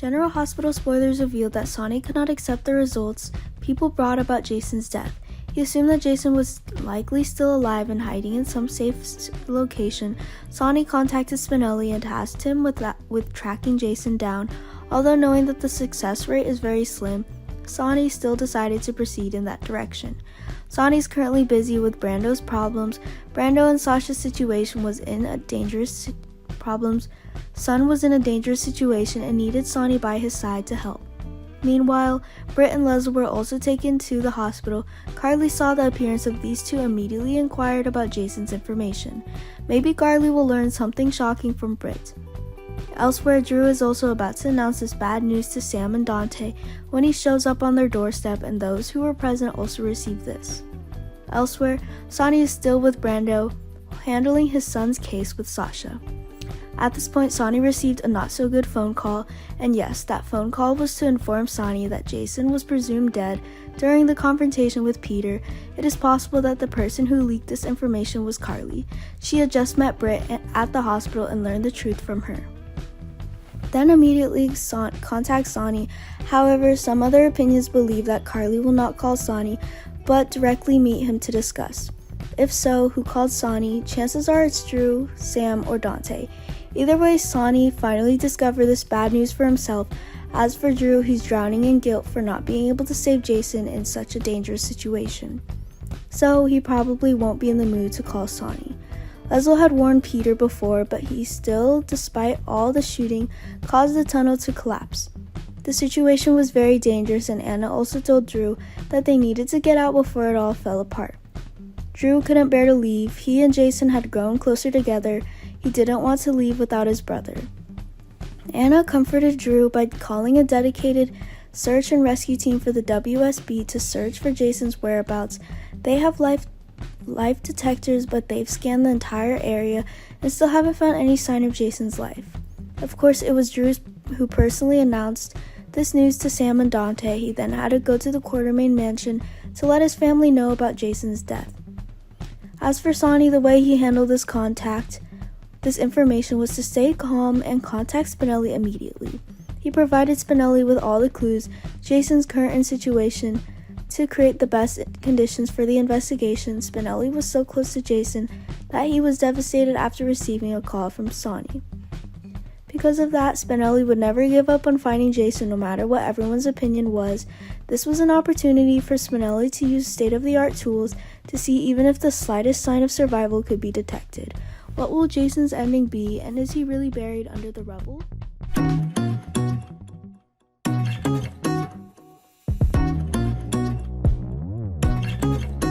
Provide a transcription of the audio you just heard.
General Hospital spoilers revealed that Sonny could not accept the results people brought about Jason's death. He assumed that Jason was likely still alive and hiding in some safe location. Sonny contacted Spinelli and tasked him with tracking Jason down. Although knowing that the success rate is very slim, Sonny still decided to proceed in that direction. Sonny's currently busy with Brando's problems. Brando and Sasha's situation was in a dangerous Son was in a dangerous situation and needed Sonny by his side to help. Meanwhile, Britt and Leslie were also taken to the hospital. Carly saw the appearance of these two and immediately inquired about Jason's information. Maybe Carly will learn something shocking from Britt. Elsewhere, Drew is also about to announce this bad news to Sam and Dante when he shows up on their doorstep, and those who were present also receive this. Elsewhere, Sonny is still with Brando, handling his son's case with Sasha. At this point, Sonny received a not-so-good phone call, and yes, that phone call was to inform Sonny that Jason was presumed dead during the confrontation with Peter. It is possible that the person who leaked this information was Carly. She had just met Britt at the hospital and learned the truth from her. Then immediately contact Sonny. However, some other opinions believe that Carly will not call Sonny, but directly meet him to discuss. If so, who called Sonny? Chances are it's Drew, Sam, or Dante. Either way, Sonny finally discovered this bad news for himself. As for Drew, he's drowning in guilt for not being able to save Jason in such a dangerous situation. So, he probably won't be in the mood to call Sonny. Leslie had warned Peter before, but he still, despite all the shooting, caused the tunnel to collapse. The situation was very dangerous, and Anna also told Drew that they needed to get out before it all fell apart. Drew couldn't bear to leave. He and Jason had grown closer together. He didn't want to leave without his brother. Anna comforted Drew by calling a dedicated search and rescue team for the WSB to search for Jason's whereabouts. They have life detectors, but they've scanned the entire area and still haven't found any sign of Jason's life. Of course, it was Drew who personally announced this news to Sam and Dante. He then had to go to the Quartermain mansion to let his family know about Jason's death. As for Sonny, the way he handled this information was to stay calm and contact Spinelli immediately. He provided Spinelli with all the clues, Jason's current situation, to create the best conditions for the investigation. Spinelli was so close to Jason that he was devastated after receiving a call from Sonny. Because of that, Spinelli would never give up on finding Jason no matter what everyone's opinion was. This was an opportunity for Spinelli to use state-of-the-art tools to see even if the slightest sign of survival could be detected. What will Jason's ending be, and is he really buried under the rubble?